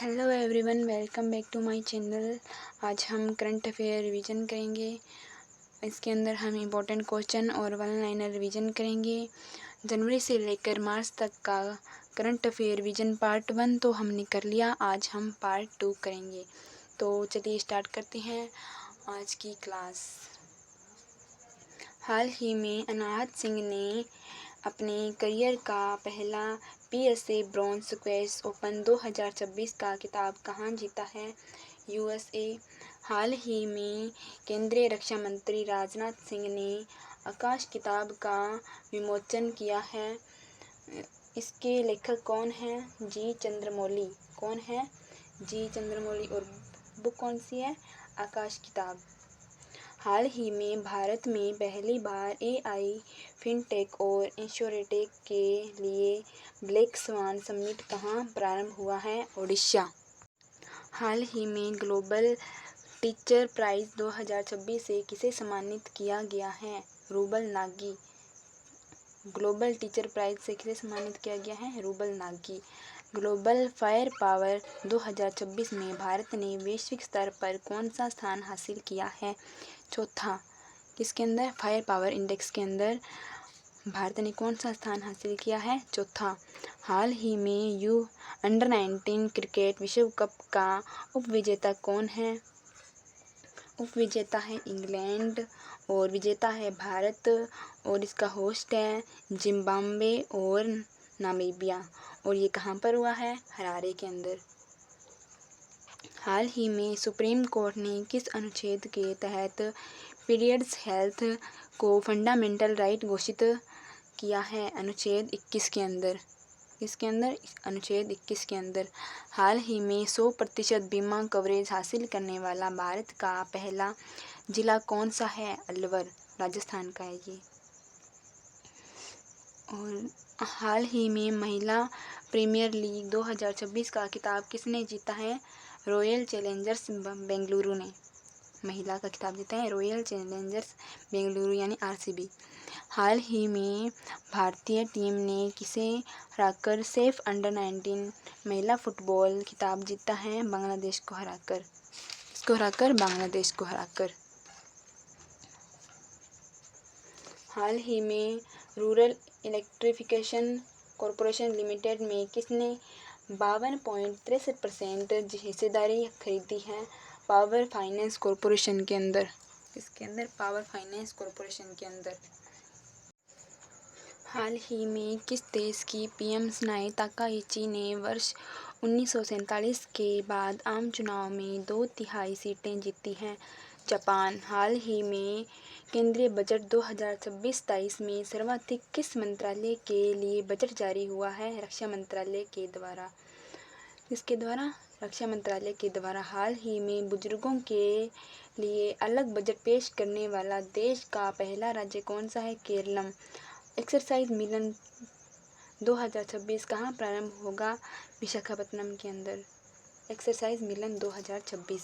Hello everyone, welcome back to my channel. आज हम current affair revision करेंगे। इसके अंदर हम इम्पोर्टेंट क्वेश्चन और वन लाइनर रिवीजन करेंगे। जनवरी से लेकर मार्च तक का करंट अफेयर रिवीजन पार्ट 1 तो हमने कर लिया। आज हम पार्ट 2 करेंगे। तो चलिए स्टार्ट करते हैं आज की क्लास। हाल ही में अनाहत सिंह ने अपने करियर का पहला PSA ब्रॉन्ज स्क्वैश ओपन 2026 का खिताब कहाँ जीता है? USA। हाल ही में केंद्रीय रक्षा मंत्री राजनाथ सिंह ने आकाश किताब का विमोचन किया है। इसके लेखक कौन हैं? जी चंद्रमौली। कौन है? जी चंद्रमौली। और बुक कौन सी है? आकाश किताब। हाल ही में भारत में पहली बार AI फिनटेक और इंश्योरेटेक के लिए ब्लैक स्वान समिट कहाँ प्रारंभ हुआ है? ओडिशा। हाल ही में ग्लोबल टीचर प्राइज़ 2026 से किसे सम्मानित किया गया है? Rouble Nagi. Global teacher prize से किसे सम्मानित किया गया है? Rouble Nagi. Global fire power 2026 में भारत ने वैश्विक स्तर पर कौन सा स्थान हासिल किया है? चौथा। किसके अंदर? फायर पावर इंडेक्स के अंदर भारत ने कौन सा स्थान हासिल किया है? चौथा। हाल ही में U-19 क्रिकेट विश्व कप का उपविजेता कौन है? उपविजेता है इंग्लैंड और विजेता है भारत, और इसका होस्ट है जिम्बाब्वे और नामीबिया। और ये कहाँ पर हुआ है? हरारे के अंदर। हाल ही में सुप्रीम कोर्ट ने किस अनुच्छेद के तहत पीरियड्स हेल्थ को फंडामेंटल राइट घोषित किया है? अनुच्छेद 21 के अंदर। किसके अंदर? अनुच्छेद 21 के अंदर। हाल ही में 100% बीमा कवरेज हासिल करने वाला भारत का पहला जिला कौन सा है? अलवर, राजस्थान का है ये। और हाल ही में महिला प्रीमियर लीग 2026 का खिताब किसने जीता है? रॉयल चैलेंजर्स बेंगलुरु ने महिला का खिताब जीता है। रॉयल चैलेंजर्स बेंगलुरु यानी RCB। हाल ही में भारतीय टीम ने किसे हराकर सेफ अंडर-19 महिला फुटबॉल खिताब जीता है? बांग्लादेश को हराकर। इसको हराकर, बांग्लादेश को हराकर। हाल ही में रूरल इलेक्ट्रिफिकेशन कॉरपोरेशन लिमिटेड में किसने 52.63% हिस्सेदारी खरीदी है? पावर फाइनेंस कॉरपोरेशन के अंदर। इसके अंदर पावर फाइनेंस कॉरपोरेशन के अंदर। हाल ही में किस देश की PM सनाए ताकाहाशी ने वर्ष 1947 के बाद आम चुनाव में 2/3 सीटें जीती हैं? जापान। हाल ही में केंद्रीय बजट 2026-27 में सर्वाधिक किस मंत्रालय के लिए बजट जारी हुआ है? रक्षा मंत्रालय के द्वारा। किसके द्वारा? रक्षा मंत्रालय के द्वारा। हाल ही में बुजुर्गों के लिए अलग बजट पेश करने वाला देश का पहला राज्य कौन सा है? केरलम। एक्सरसाइज मिलन 2026 कहाँ प्रारंभ होगा? विशाखापत्तनम के अंदर। एक्सरसाइज मिलन 2026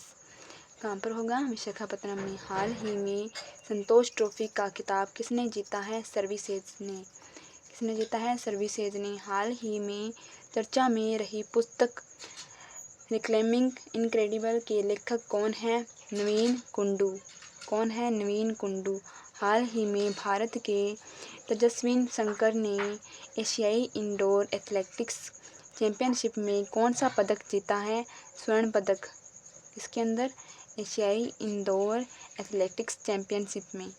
कहाँ पर होगा? विशाखापत्तनम में। हाल ही में संतोष ट्रॉफी का खिताब किसने जीता है? सर्विसेज ने। किसने जीता है? सर्विसेज ने। हाल ही में चर्चा में रही पुस्तक रिक्लेमिंग इनक्रेडिबल के लेखक कौन है? नवीन कुंडू। कौन है? नवीन कुंडू। हाल ही में भारत के तेजस्विन शंकर ने एशियाई इंडोर एथलेटिक्स चैंपियनशिप में कौन सा पदक जीता है? स्वर्ण पदक। इसके अंदर एशियाई इंडोर एथलेटिक्स चैंपियनशिप में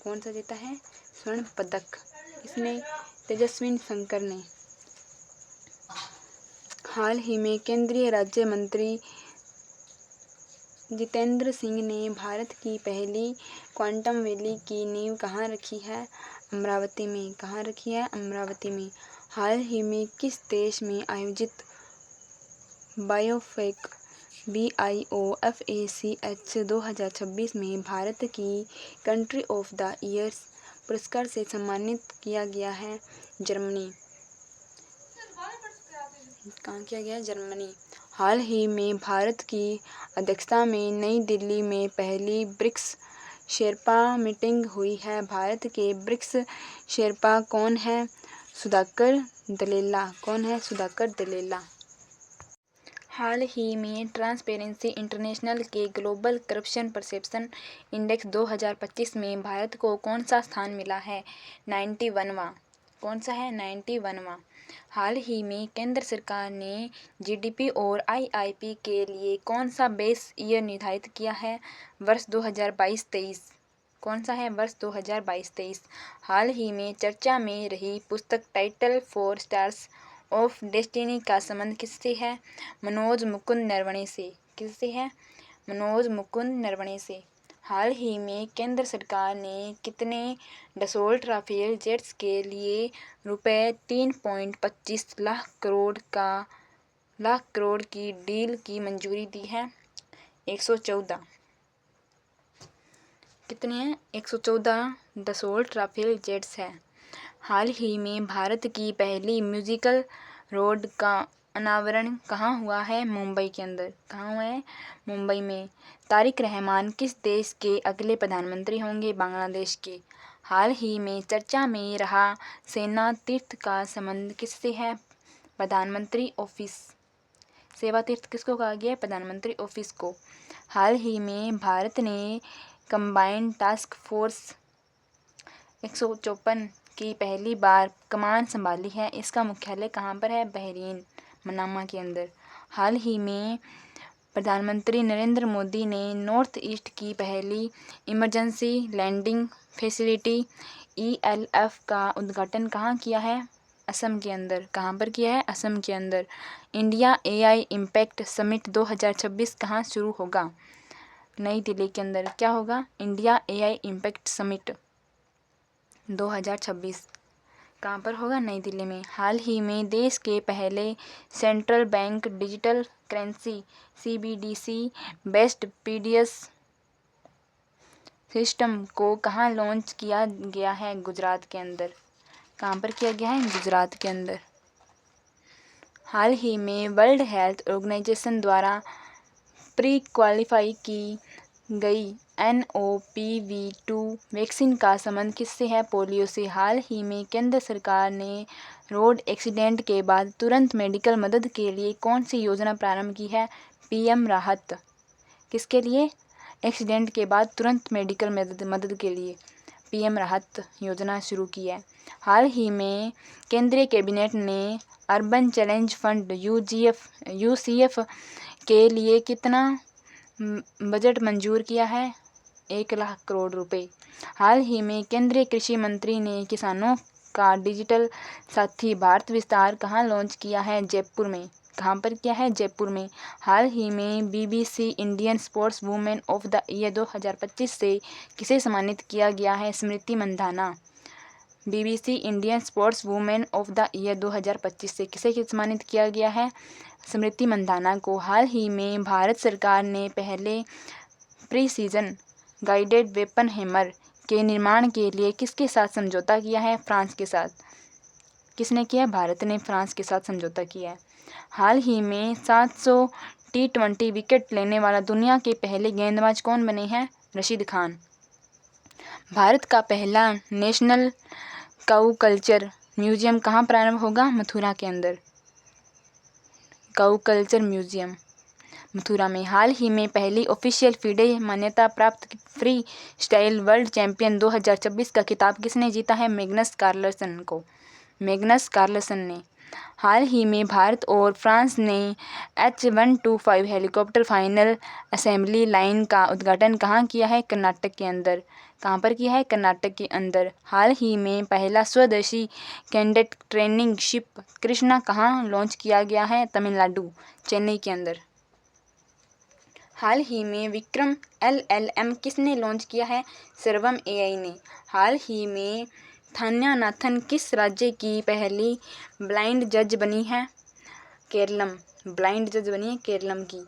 कौन सा जीता है? स्वर्ण पदक। इसने तेजस्विन शंकर ने। हाल ही में केंद्रीय राज्य मंत्री जितेंद्र सिंह ने भारत की पहली क्वांटम वैली की नींव कहाँ रखी है? अमरावती में। कहाँ रखी है? अमरावती में। हाल ही में किस देश में आयोजित बायोफेक BIOFACH 2026 में भारत की कंट्री ऑफ द ईयर पुरस्कार से सम्मानित किया गया है? जर्मनी। कहाँ किया गया? जर्मनी। हाल ही में भारत की अध्यक्षता में नई दिल्ली में पहली ब्रिक्स शेर्पा मीटिंग हुई है। भारत के ब्रिक्स शेर्पा कौन है? सुधाकर दलेला। कौन है? सुधाकर दलेला। हाल ही में ट्रांसपेरेंसी इंटरनेशनल के ग्लोबल करप्शन परसेप्शन इंडेक्स 2025 में भारत को कौन सा स्थान मिला है? 91वां। कौन सा है? 91वां। हाल ही में केंद्र सरकार ने जीडीपी और आईआईपी के लिए कौन सा बेस ईयर निर्धारित किया है? वर्ष 2022-23। कौन सा है? वर्ष 2022-23। हाल ही में चर्चा में रही पुस्तक टाइटल 4 स्टार्स ऑफ डेस्टिनी का संबंध किससे है? मनोज मुकुंद नरवणे से। किससे है? मनोज मुकुंद नरवणे से। हाल ही में केंद्र सरकार ने कितने डसोल्ट राफेल जेट्स के लिए रुपए 3.25 लाख करोड़ की डील की मंजूरी दी है? 114। कितने हैं? 114 डसोल्ट राफेल जेट्स है। हाल ही में भारत की पहली म्यूजिकल रोड का अनावरण कहाँ हुआ है? मुंबई के अंदर। कहाँ हुआ है? मुंबई में। तारिक रहमान किस देश के अगले प्रधानमंत्री होंगे? बांग्लादेश के। हाल ही में चर्चा में रहा सेना तीर्थ का संबंध किससे है? प्रधानमंत्री ऑफिस। सेवा तीर्थ किसको कहा गया है? प्रधानमंत्री ऑफिस को। हाल ही में भारत ने कंबाइंड टास्क फोर्स 154 की पहली बार कमान संभाली है। इसका मुख्यालय कहाँ पर है? बहरीन, मनामा के अंदर। हाल ही में प्रधानमंत्री नरेंद्र मोदी ने नॉर्थ ईस्ट की पहली इमरजेंसी लैंडिंग फैसिलिटी ELF का उद्घाटन कहाँ किया है? असम के अंदर। कहाँ पर किया है? असम के अंदर। इंडिया AI इम्पैक्ट समिट 2026 कहाँ शुरू होगा? नई दिल्ली के अंदर। क्या होगा? इंडिया AI इम्पैक्ट समिट 2026 कहाँ पर होगा? नई दिल्ली में। हाल ही में देश के पहले central bank digital currency CBDC based PDS system को कहाँ लॉन्च किया गया है? गुजरात के अंदर। कहाँ पर किया गया है? गुजरात के अंदर। हाल ही में वर्ल्ड हेल्थ ऑर्गेनाइजेशन द्वारा प्री क्वालिफाई की गई NOPV2 वैक्सीन का संबंध किससे है? पोलियो से। हाल ही में केंद्र सरकार ने रोड एक्सीडेंट के बाद तुरंत मेडिकल मदद के लिए कौन सी योजना प्रारंभ की है? PM राहत। किसके लिए? एक्सीडेंट के बाद तुरंत मेडिकल मदद के लिए PM राहत योजना शुरू की है। हाल ही में केंद्रीय कैबिनेट ने अर्बन चैलेंज फंड UCF के लिए कितना बजट मंजूर किया है? 1 लाख करोड़ रुपए। हाल ही में केंद्रीय कृषि मंत्री ने किसानों का डिजिटल साथी भारत विस्तार कहाँ लॉन्च किया है? जयपुर में। कहाँ पर किया है? जयपुर में। हाल ही में BBC Indian sports women of the year 2025 से किसे सम्मानित किया गया है? Smriti Mandhana. BBC Indian sports women of the year 2025 से किसे सम्मानित किया गया है? स्मृति मंधाना को। हाल ही में भारत सरकार ने पहले प्रीसीजन गाइडेड वेपन हैमर के निर्माण के लिए किसके साथ समझौता किया है? फ्रांस के साथ। किसने किया? भारत ने फ्रांस के साथ समझौता किया है। हाल ही में 700 T20 विकेट लेने वाला दुनिया के पहले गेंदबाज कौन बने हैं? रशीद खान। भारत का पहला नेशनल काऊ कल्चर म्यूजियम कहाँ प्रारंभ होगा? मथुरा के अंदर। काऊ कल्चर म्यूजियम मथुरा में। हाल ही में पहली ऑफिशियल FIDE मान्यता प्राप्त फ्री स्टाइल वर्ल्ड चैंपियन 2026 का खिताब किसने जीता है? मैग्नस कार्लसन ने। हाल ही में भारत और फ्रांस ने H125 helicopter final assembly line का उद्घाटन कहाँ किया है? कर्नाटक के अंदर। कहाँ पर किया है? कर्नाटक के अंदर। हाल ही में पहला स्वदेशी कैडेट ट्रेनिंग शिप कृष्णा कहाँ लॉन्च किया गया है? तमिलनाडु, चेन्नई के अंदर। हाल ही में विक्रम LLM किसने लॉन्च किया है? सर्वम AI ने। हाल ही में थान्या नाथन किस राज्य की पहली ब्लाइंड जज बनी है? केरलम। ब्लाइंड जज बनी है केरलम की।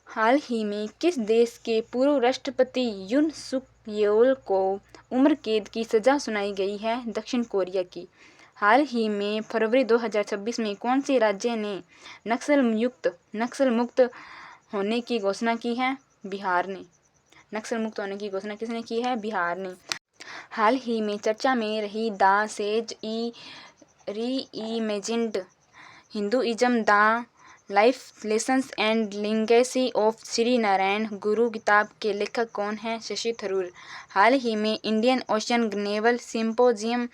हाल ही में किस देश के पूर्व राष्ट्रपति युन सुक येओल को उम्र कैद की सजा सुनाई गई है? दक्षिण कोरिया की। हाल ही में फरवरी 2026 में कौन से राज्य ने नक्सल मुक्त होने की घोषणा की है? बिहार ने। नक्सल मुक्त होने की घोषणा किसने की है? बिहार ने। हाल ही में चर्चा में रही the sage reimagined Hinduism the life lessons and legacy of Shri Narayana Guru किताब के लेखक कौन हैं? शशि थरूर। हाल ही में Indian ocean naval symposium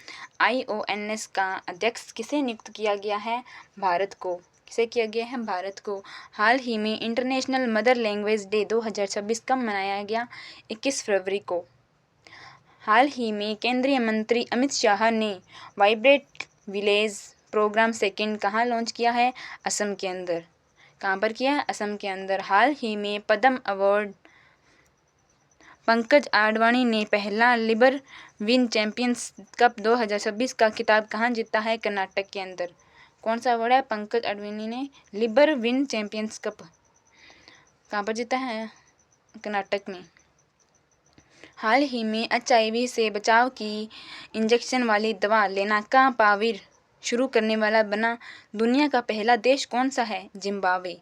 IONS का अध्यक्ष किसे नियुक्त किया गया है? भारत को। किसे किया गया है? भारत को। हाल ही में इंटरनेशनल मदर लैंग्वेज डे 2026 कब मनाया गया? 21 फरवरी को। हाल ही में केंद्रीय मंत्री अमित शाह ने वाइब्रेट विलेज प्रोग्राम सेकंड कहाँ लॉन्च किया है? असम के अंदर। कहाँ पर किया है? असम के अंदर। हाल ही में पद्म अवार्ड पंकज आडवाणी ने पहला लिबर विन चैंपियंस कप 2026 का खिताब कहाँ जीता है? कर्नाटक के अंदर। कौन सा अवार्ड है? पंकज आडवाणी ने लिबर विन चैंपियंस कप कहाँ पर जीता है? कर्नाटक में। हाल ही में HIV से बचाव की इंजेक्शन वाली दवा लेनाकापाविर शुरू करने वाला बना दुनिया का पहला देश कौन सा है? जिम्बाब्वे।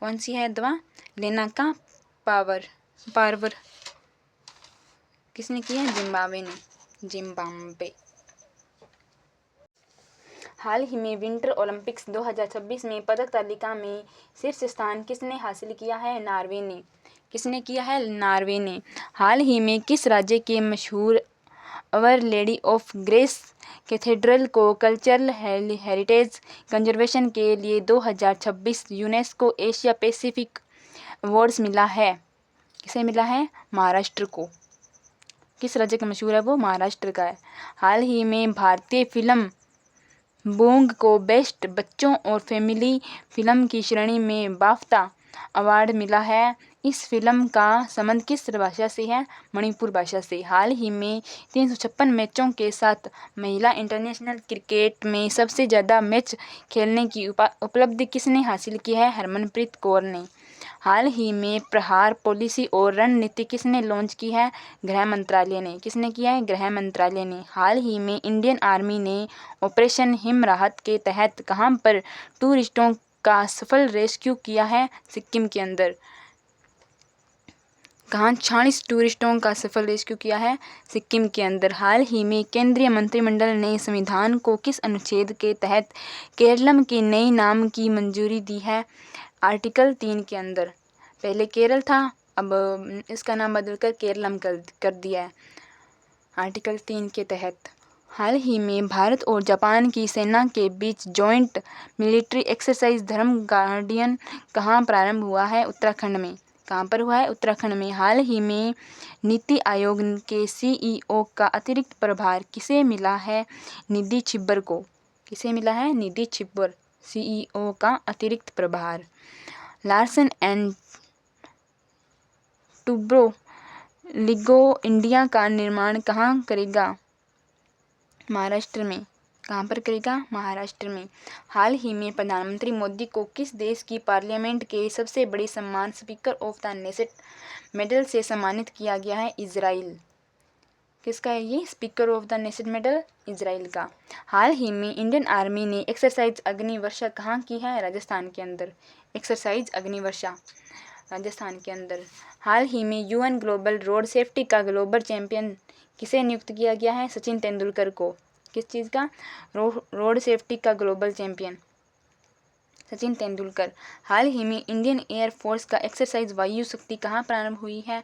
कौन सी है दवा? लेनाकापाविर किसने की है? जिम्बाब्वे ने। जिम्बाब्वे। हाल ही में विंटर ओलंपिक्स 2026 में पदक तालिका में शीर्ष स्थान किसने हासिल किया है? नॉर्वे ने। किसने किया है? नॉर्वे ने। हाल ही में किस राज्य के मशहूर अवर लेडी ऑफ ग्रेस कैथेड्रल को कल्चरल हेरिटेज कंजर्वेशन के लिए 2026 यूनेस्को एशिया पैसिफिक अवार्ड्स मिला है? किसे मिला है? महाराष्ट्र को। किस राज्य का मशहूर है वो? महाराष्ट्र का है। हाल ही में भारतीय फिल्म बोंग को बेस्ट बच्चों और फैमिली फिल्म की श्रेणी में बाफ्टा अवार्ड मिला है। इस फिल्म का संबंध किस भाषा से है? मणिपुर भाषा से। हाल ही में 356 मैचों के साथ महिला इंटरनेशनल क्रिकेट में सबसे ज़्यादा मैच खेलने की उपलब्धि किसने हासिल की है? हरमनप्रीत कौर ने। हाल ही में प्रहार पॉलिसी और रणनीति किसने लॉन्च की है? गृह मंत्रालय ने। किसने किया है? गृह मंत्रालय ने। हाल ही में इंडियन आर्मी ने ऑपरेशन हिम राहत के तहत कहां पर टूरिस्टों का सफल रेस्क्यू किया है? सिक्किम के अंदर। कहाँ 46 टूरिस्टों का सफल रेस्क्यू किया है? सिक्किम के अंदर। हाल ही में केंद्रीय मंत्रिमंडल ने संविधान को किस अनुच्छेद के तहत केरलम के नए नाम की मंजूरी दी है? आर्टिकल 3 के अंदर। पहले केरल था, अब इसका नाम बदलकर केरलम कर दिया है आर्टिकल 3 के तहत। हाल ही में भारत और जापान की सेना के बीच जॉइंट मिलिट्री एक्सरसाइज धर्म गार्डियन कहाँ प्रारंभ हुआ है? उत्तराखंड में। कहाँ पर हुआ है? उत्तराखंड में। हाल ही में नीति आयोग के CEO का अतिरिक्त प्रभार किसे मिला है? निधि छिब्बर को। किसे मिला है? निधि छिब्बर। CEO का अतिरिक्त प्रभार। लार्सन एंड टुब्रो लिगो इंडिया का निर्माण कहाँ करेगा? महाराष्ट्र में। कहाँ पर करेगा? महाराष्ट्र में। हाल ही में प्रधानमंत्री मोदी को किस देश की पार्लियामेंट के सबसे बड़े सम्मान speaker of the nation medal से सम्मानित किया गया है? इजराइल। किसका है ये? Speaker of the nation medal Israel का। हाल ही में इंडियन आर्मी ने एक्सरसाइज अग्निवर्षा कहाँ की है? राजस्थान के अंदर। एक्सरसाइज अग्निवर्षा राजस्थान के अंदर। हाल ही में UN ग्लोबल रोड सेफ्टी का ग्लोबल चैंपियन किसे नियुक्त किया गया है? सचिन तेंदुलकर को। किस चीज़ का? रोड सेफ्टी का ग्लोबल चैंपियन सचिन तेंदुलकर। हाल ही में इंडियन एयर फोर्स का एक्सरसाइज वायु शक्ति कहाँ प्रारंभ हुई है?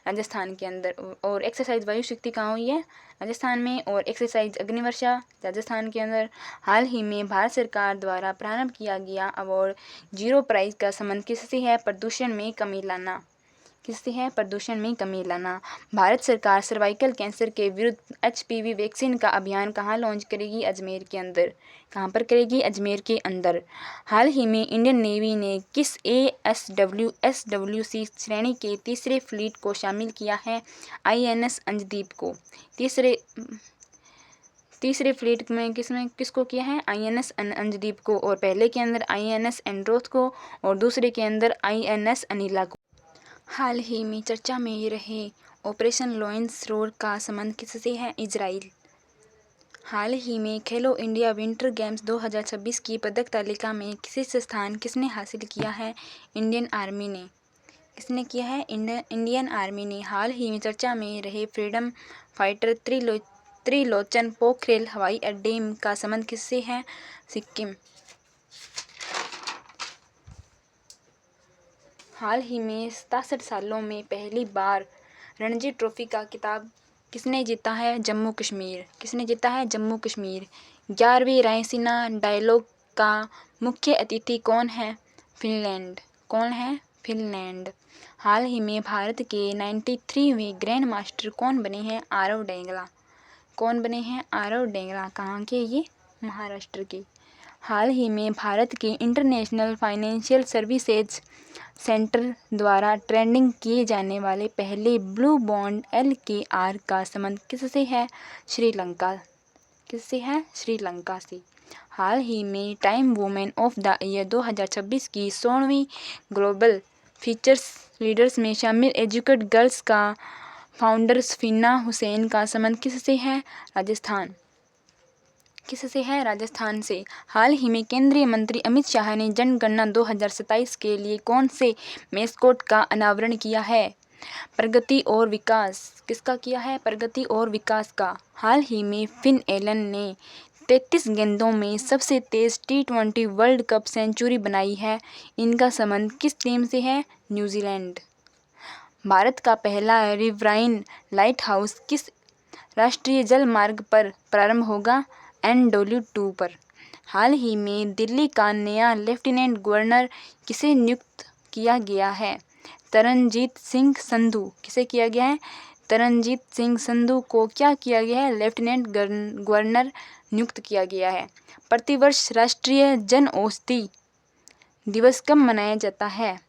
राजस्थान के अंदर। और एक्सरसाइज वायु शक्ति कहाँ हुई है? राजस्थान में। और एक्सरसाइज अग्निवर्षा राजस्थान के अंदर। हाल ही में भारत सरकार द्वारा प्रारंभ किया गया अवार्ड जीरो प्राइज का संबंध किससे है? प्रदूषण में कमी लाना। किससे है? प्रदूषण में कमी लाना। भारत सरकार सर्वाइकल कैंसर के विरुद्ध HPV वैक्सीन का अभियान कहाँ लॉन्च करेगी? अजमेर के अंदर। कहाँ पर करेगी? अजमेर के अंदर। हाल ही में इंडियन नेवी ने किस ASWSWC श्रेणी के तीसरे फ्लीट को शामिल किया है? INS अंजदीप को। तीसरे फ्लीट में किसको किया है? INS अंजदीप को। और पहले के अंदर INS एंड्रोथ को और दूसरे के अंदर INS अनिला को। हाल ही में चर्चा में रहे ऑपरेशन लॉयंस रोड का संबंध किससे है? इजराइल। हाल ही में खेलो इंडिया विंटर गेम्स 2026 की पदक तालिका में शीर्ष स्थान किसने हासिल किया है? इंडियन आर्मी ने। किसने किया है? इंडियन आर्मी ने। हाल ही में चर्चा में रहे फ्रीडम फाइटर त्रिलोचन पोखरेल हवाई अड्डे का संबंध किससे है? सिक्किम। हाल ही में 67 सालों में पहली बार रणजी ट्रॉफी का खिताब किसने जीता है? जम्मू कश्मीर। किसने जीता है? जम्मू कश्मीर। 11वीं रायसीना डायलॉग का मुख्य अतिथि कौन है? फिनलैंड। कौन है? फिनलैंड। हाल ही में भारत के 93वें ग्रैंड मास्टर कौन बने हैं? आरव डेंगला। कौन बने हैं? आरव डेंगला। कहाँ के ये? महाराष्ट्र के। हाल ही में भारत के इंटरनेशनल फाइनेंशियल सर्विसेज सेंटर द्वारा ट्रेंडिंग किए जाने वाले पहले ब्लू बॉन्ड LKR का संबंध किससे है? श्रीलंका। किससे है? श्रीलंका से। हाल ही में time women of the year 2026 की 16वीं ग्लोबल फीचर्स लीडर्स में शामिल एजुकेट गर्ल्स का फाउंडर सफीना हुसैन का संबंध किससे है? राजस्थान। किससे है? राजस्थान से। हाल ही में केंद्रीय मंत्री अमित शाह ने जनगणना 2027 के लिए कौन से मैस्कोट का अनावरण किया है? प्रगति और विकास। किसका किया है? प्रगति और विकास का। हाल ही में फिन एलन ने 33 गेंदों में सबसे तेज T20 वर्ल्ड कप सेंचुरी बनाई है। इनका संबंध किस टीम से है? न्यूजीलैंड। भारत का पहला रिवराइन लाइट हाउस किस राष्ट्रीय जल मार्ग पर प्रारंभ होगा? NW2 पर। हाल ही में दिल्ली का नया लेफ्टिनेंट गवर्नर किसे नियुक्त किया गया है? तरनजीत सिंह संधू। किसे किया गया है? तरनजीत सिंह संधू को क्या किया गया है? लेफ्टिनेंट गवर्नर नियुक्त किया गया है। प्रतिवर्ष राष्ट्रीय जन औषधि दिवस कब मनाया जाता है?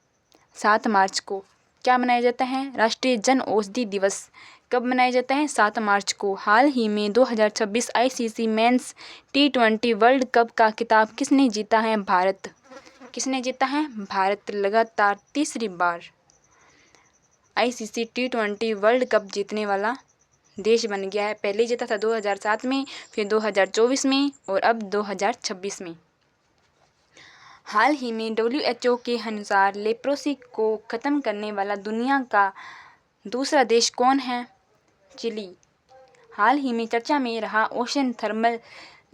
7 मार्च को। क्या मनाया जाता है? राष्ट्रीय जन औषधि दिवस कब मनाया जाता है? 7 मार्च को। हाल ही में 2026 ICC mains T20 world cup का खिताब किसने जीता है? भारत। किसने जीता है? भारत लगातार तीसरी बार ICC T20 वर्ल्ड कप जीतने वाला देश बन गया है। पहले जीता था 2007 में, फिर 2024 में और अब 2026 में। हाल ही में WHO के अनुसार लेप्रोसी को खत्म करने वाला दुनिया का दूसरा देश कौन है? चिली। हाल ही में चर्चा में रहा ओशन थर्मल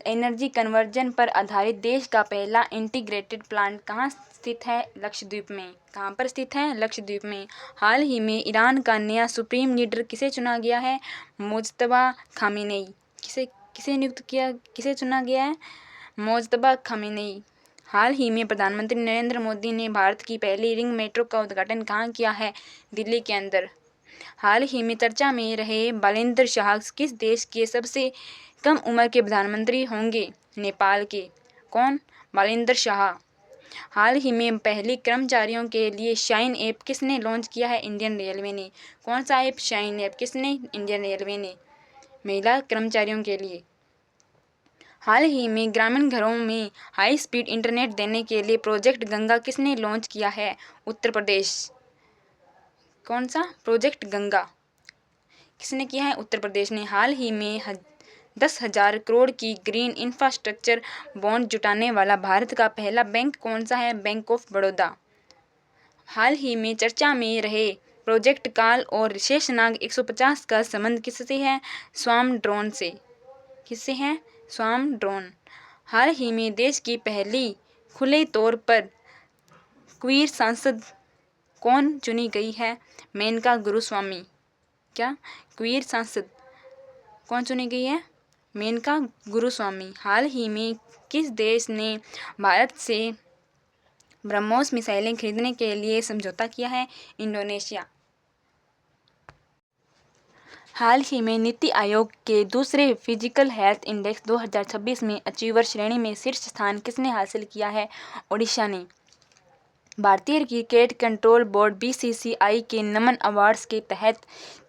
एनर्जी कन्वर्जन पर आधारित देश का पहला इंटीग्रेटेड प्लांट कहाँ स्थित है? लक्षद्वीप में। कहाँ पर स्थित है? लक्षद्वीप में। हाल ही में ईरान का नया सुप्रीम लीडर किसे चुना गया है? Mojtaba Khamenei. किसे नियुक्त किया? किसे चुना गया है? Mojtaba Khamenei. हाल ही में प्रधानमंत्री नरेंद्र मोदी ने भारत की पहली रिंग मेट्रो का उद्घाटन कहाँ किया है? दिल्ली के अंदर। हाल ही में चर्चा में रहे बालेंद्र शाह किस देश के सबसे कम उम्र के प्रधानमंत्री होंगे? नेपाल के। कौन? बालेंद्र शाह। हाल ही में पहली कर्मचारियों के लिए शाइन ऐप किसने लॉन्च किया है? इंडियन रेलवे ने। कौन सा ऐप? Shine app. किसने? इंडियन रेलवे ने, महिला कर्मचारियों के लिए। हाल ही में ग्रामीण घरों में हाई स्पीड इंटरनेट देने के लिए प्रोजेक्ट गंगा किसने लॉन्च किया है? उत्तर प्रदेश। कौन सा? प्रोजेक्ट गंगा किसने किया है? उत्तर प्रदेश ने। हाल ही में 10,000 करोड़ की ग्रीन इंफ्रास्ट्रक्चर बॉन्ड जुटाने वाला भारत का पहला बैंक कौन सा है? Bank of Baroda. हाल ही में चर्चा में रहे प्रोजेक्ट काल और शेषनाग 150 का संबंध किससे है? स्वाम ड्रोन से। किससे है? स्वाम ड्रोन। हाल ही में देश की पहली खुले तौर पर क्वीर सांसद कौन चुनी गई है? मेनका गुरुस्वामी। क्या? क्वीर सांसद कौन चुनी गई है? मेनका गुरुस्वामी। हाल ही में किस देश ने भारत से ब्रह्मोस मिसाइलें खरीदने के लिए समझौता किया है? इंडोनेशिया। हाल ही में नीति आयोग के दूसरे फिजिकल हेल्थ इंडेक्स 2026 में अचीवर श्रेणी में शीर्ष स्थान किसने हासिल किया है? ओडिशा ने। भारतीय क्रिकेट कंट्रोल बोर्ड BCCI के नमन अवार्ड्स के तहत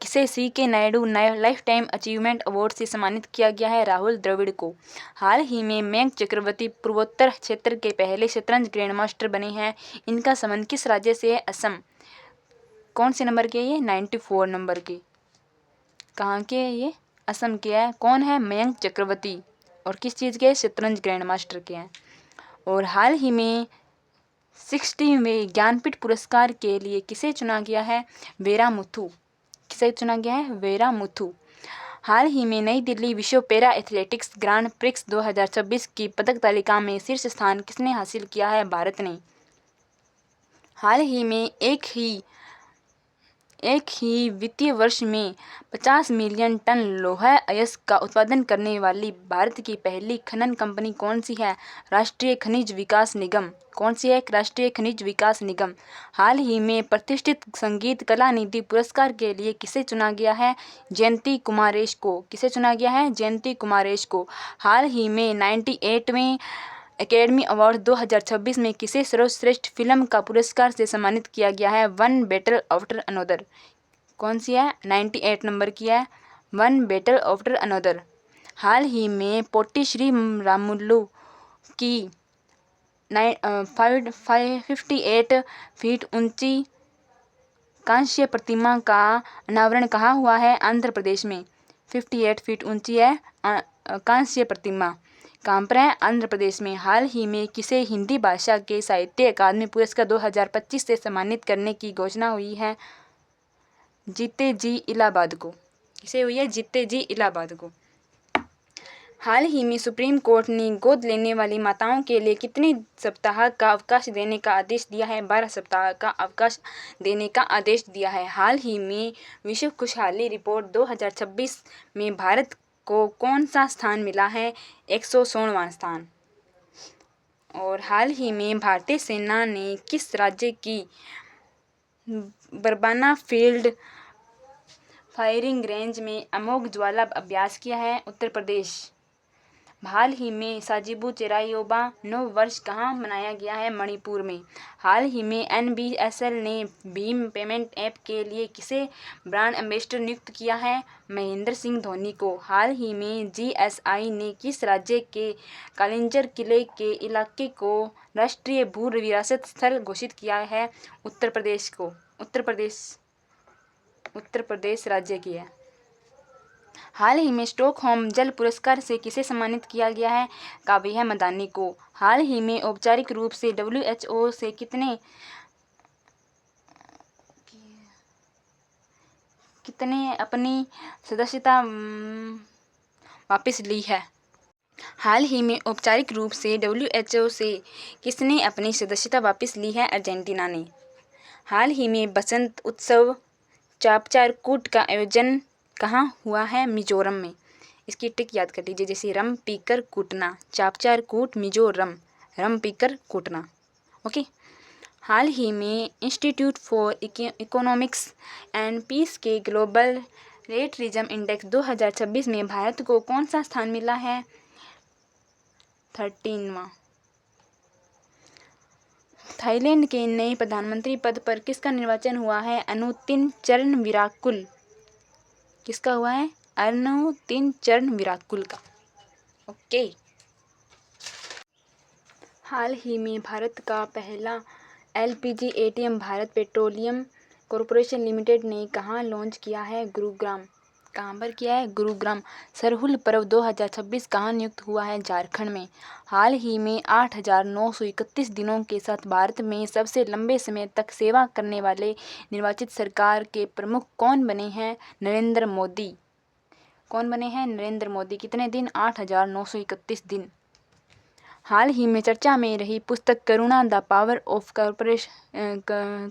किसे CK Naidu life time achievement award से सम्मानित किया गया है? राहुल द्रविड़ को। हाल ही में मयंक चक्रवर्ती पूर्वोत्तर क्षेत्र के पहले शतरंज ग्रैंडमास्टर बने हैं। इनका संबंध किस राज्य से है? असम। कौन से नंबर के? ये 94 नंबर के। कहाँ के हैं ये? असम के हैं। कौन है? मयंक चक्रवर्ती। और किस चीज़ के? शतरंज ग्रैंडमास्टर के हैं। और हाल ही में 60वें ज्ञानपीठ पुरस्कार के लिए किसे चुना गया है? वेरामुथु। किसे चुना गया है? वेरामुथु। हाल ही में नई दिल्ली विश्व पैरा एथलेटिक्स ग्रांड प्रिक्स 2026 की पदक तालिका में शीर्ष स्थान किसने हासिल किया है? भारत ने। हाल ही में एक ही वित्तीय वर्ष में 50 मिलियन टन लौह अयस्क का उत्पादन करने वाली भारत की पहली खनन कंपनी कौन सी है? राष्ट्रीय खनिज विकास निगम। कौन सी है? राष्ट्रीय खनिज विकास निगम। हाल ही में प्रतिष्ठित संगीत कला निधि पुरस्कार के लिए किसे चुना गया है? जयंती कुमारेश को। किसे चुना गया है? जयंती कुमारेश को। हाल ही में 98वें एकेडमी अवार्ड 2026 में किसे सर्वश्रेष्ठ फिल्म का पुरस्कार से सम्मानित किया गया है? One battle after another. कौन सी है? 98 नंबर की है, वन बैटल आफ्टर अनदर। हाल ही में पोट्टी श्री रामुलु की 58 फीट ऊंची कांस्य प्रतिमा का अनावरण कहाँ हुआ है? आंध्र प्रदेश में। 58 फीट ऊंची है कांस्य प्रतिमा। कहाँ पर है? आंध्र प्रदेश में। हाल ही में किसे हिंदी भाषा के साहित्य अकादमी पुरस्कार 2025 से सम्मानित करने की घोषणा हुई है? जीते जी इलाहाबाद को। किसे हुई है? जीते जी इलाहाबाद को। हाल ही में सुप्रीम कोर्ट ने गोद लेने वाली माताओं के लिए कितने सप्ताह का अवकाश देने का आदेश दिया है? 12 सप्ताह का अवकाश देने का आदेश दिया है। हाल ही में विश्व खुशहाली रिपोर्ट 2026 में भारत को कौन सा स्थान मिला है? 116वां स्थान। और हाल ही में भारतीय सेना ने किस राज्य की बरबाना फील्ड फायरिंग रेंज में अमोघ ज्वाला अभ्यास किया है? उत्तर प्रदेश। हाल ही में साजिबू चेरायोबा नव वर्ष कहाँ मनाया गया है? मणिपुर में। हाल ही में NBSL ने भीम पेमेंट ऐप के लिए किसे ब्रांड एम्बेसडर नियुक्त किया है? महेंद्र सिंह धोनी को। हाल ही में GSI ने किस राज्य के कालिंजर किले के इलाके को राष्ट्रीय भू विरासत स्थल घोषित किया है? उत्तर प्रदेश को। उत्तर प्रदेश राज्य की है। हाल ही में स्टॉकहोम जल पुरस्कार से किसे सम्मानित किया गया है? काबिया मदानी को। हाल ही में औपचारिक रूप से WHO से कितने अपनी सदस्यता वापस ली है? हाल ही में औपचारिक रूप से WHO से किसने अपनी सदस्यता वापस ली है? अर्जेंटीना ने। हाल ही में बसंत उत्सव चापचारकूट का आयोजन कहाँ हुआ है? मिजोरम में। इसकी टिक याद कर लीजिए, जैसे रम पीकर कूटना, चापचारकूट मिजोरम, रम पीकर कूटना। ओके। हाल ही में institute for economics and peace के ग्लोबल रेटरिज्म इंडेक्स 2026 में भारत को कौन सा स्थान मिला है? 13वां। थाईलैंड के नए प्रधानमंत्री पद पर किसका निर्वाचन हुआ है? अनुतिन चरण विराकुल। किसका हुआ है? अनुतिन चरण विराकुल का। ओके। हाल ही में भारत का पहला LPG ATM Bharat petroleum corporation limited ने कहाँ लॉन्च किया है? गुरुग्राम। कहाँ पर किया है? गुरुग्राम। सरहुल पर्व 2026 कहाँ नियुक्त हुआ है? झारखंड में। हाल ही में 8,931 दिनों के साथ भारत में सबसे लंबे समय तक सेवा करने वाले निर्वाचित सरकार के प्रमुख कौन बने हैं? नरेंद्र मोदी। कौन बने हैं? नरेंद्र मोदी। कितने दिन? 8,931 दिन। हाल ही में चर्चा में रही पुस्तक करुणा द पावर ऑफ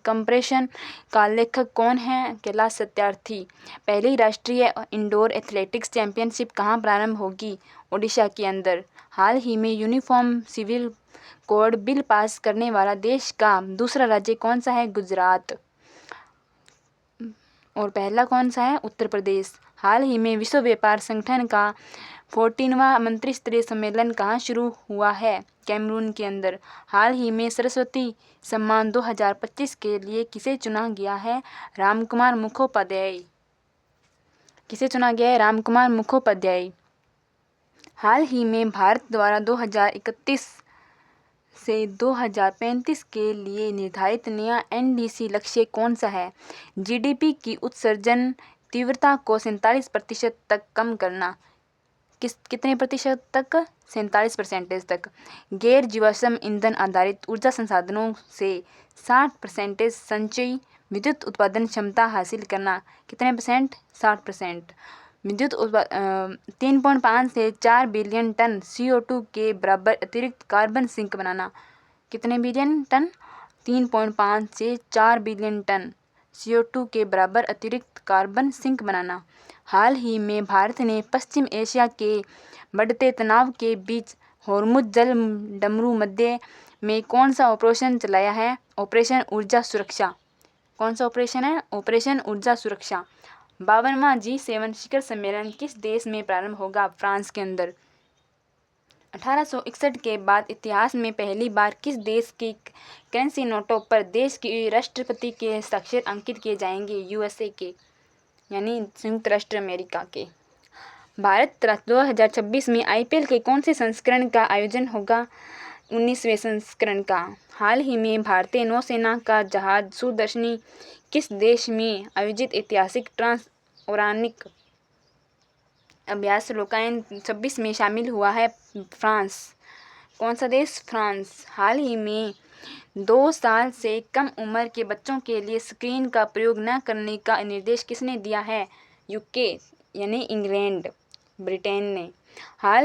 कंप्रेशन का लेखक कौन है? कैलाश सत्यार्थी। पहली राष्ट्रीय इंडोर एथलेटिक्स चैंपियनशिप कहाँ प्रारंभ होगी? ओडिशा के अंदर। हाल ही में uniform civil code bill pass करने वाला देश का दूसरा राज्य कौन सा है? गुजरात। और पहला कौन सा है? उत्तर प्रदेश। हाल ही में विश्व व्यापार संगठन का 14वां मंत्रिस्तरीय सम्मेलन कहाँ शुरू हुआ है? कैमरून के अंदर। हाल ही में सरस्वती सम्मान 2025 के लिए किसे चुना गया है? रामकुमार मुखोपाध्याय। किसे चुना गया है? रामकुमार मुखोपाध्याय। हाल ही में भारत द्वारा 2031 से 2035 के लिए निर्धारित नया NDC लक्ष्य कौन सा है? GDP की उत्सर्जन तीव्रता को 47% तक कम करना। कितने प्रतिशत तक? 47% तक। गैर जीवाश्म ईंधन आधारित ऊर्जा संसाधनों से 60% संचयी विद्युत उत्पादन क्षमता हासिल करना। कितने %? 60%। विद्युत 3.5 से 4 बिलियन टन CO2 के बराबर अतिरिक्त कार्बन सिंक बनाना। कितने बिलियन टन? 3.5 से 4 बिलियन टन CO2 के बराबर अतिरिक्त कार्बन सिंक बनाना। हाल ही में भारत ने पश्चिम एशिया के बढ़ते तनाव के बीच होर्मुज जल डमरू मध्य में कौन सा ऑपरेशन चलाया है? ऑपरेशन ऊर्जा सुरक्षा। कौन सा ऑपरेशन है? ऑपरेशन ऊर्जा सुरक्षा। 52वां G7 शिखर सम्मेलन किस देश में प्रारंभ होगा? फ्रांस के अंदर। 1861 के बाद इतिहास में पहली बार किस देश की करेंसी नोटों पर देश के राष्ट्रपति के हस्ताक्षर अंकित किए जाएंगे? USA के, यानी संयुक्त राष्ट्र अमेरिका के। भारत 2026 में IPL के कौन से संस्करण का आयोजन होगा? 19वें संस्करण का। हाल ही में भारतीय नौसेना का जहाज सुदर्शनी किस देश में आयोजित ऐतिहासिक ट्रांस ओरानिक अभ्यास लोकायन 26 में शामिल हुआ है? फ्रांस। कौन सा देश? फ्रांस। हाल ही में 2 साल से कम उम्र के बच्चों के लिए स्क्रीन का प्रयोग न करने का निर्देश किसने दिया है? UK, यानी इंग्लैंड, ब्रिटेन ने। हाल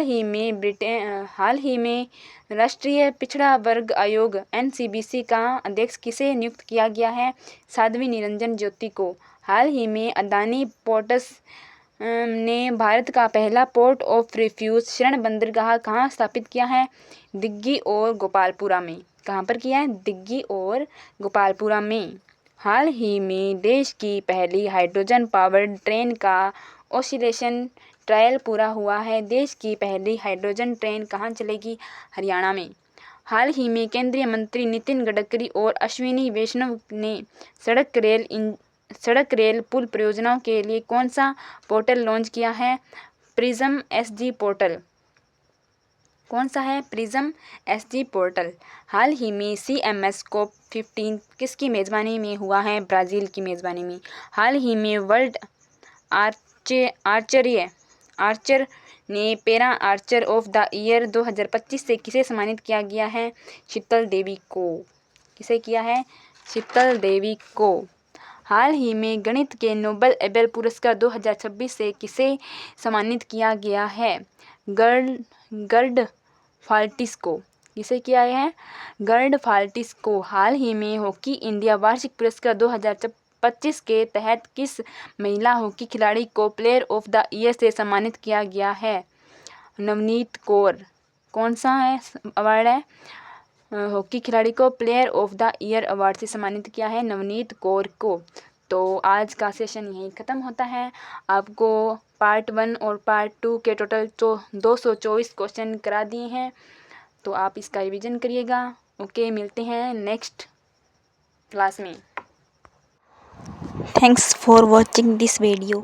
ही में राष्ट्रीय पिछड़ा वर्ग आयोग NCBC का अध्यक्ष किसे नियुक्त किया गया है? साध्वी निरंजन ज्योति को। हाल ही में अदानी पोर्ट्स ने भारत का पहला पोर्ट ऑफ रिफ्यूज शरण बंदरगाह कहाँ स्थापित किया है? दिग्गी और गोपालपुरा में। कहाँ पर किया है? दिग्गी और गोपालपुरा में। हाल ही में देश की पहली हाइड्रोजन पावर्ड ट्रेन का ऑसिलेशन ट्रायल पूरा हुआ है। देश की पहली हाइड्रोजन ट्रेन कहाँ चलेगी? हरियाणा में। हाल ही में केंद्रीय मंत्री नितिन गडकरी और अश्विनी वैष्णव ने सड़क रेल पुल परियोजनाओं के लिए कौन सा पोर्टल लॉन्च किया है? Prism SG portal. कौन सा है? Prism SG portal. हाल ही में CMS COP15 किसकी मेज़बानी में हुआ है? ब्राज़ील की मेज़बानी में। हाल ही में वर्ल्ड आर्चर ने para Archer of the year 2025 से किसे सम्मानित किया गया है? शीतल देवी को। किसे किया है? शीतल देवी को। हाल ही में गणित के नोबेल पुरस्कार 2026 से किसे सम्मानित किया गया है? गर्ड फाल्टिस को। किसे किया है? गर्ड फाल्टिस को। हाल ही में हॉकी इंडिया वार्षिक पुरस्कार 2025 के तहत किस महिला हॉकी खिलाड़ी को प्लेयर ऑफ द ईयर से सम्मानित किया गया है? नवनीत कौर। कौन सा है अवार्ड है? हॉकी खिलाड़ी को player of the year award से सम्मानित किया है नवनीत कौर को। तो आज का सेशन यहीं ख़त्म होता है। आपको पार्ट 1 और पार्ट 2 के टोटल 224 क्वेश्चन करा दिए हैं, तो आप इसका रिवीजन करिएगा। ओके, मिलते हैं नेक्स्ट क्लास में। Thanks for watching this video.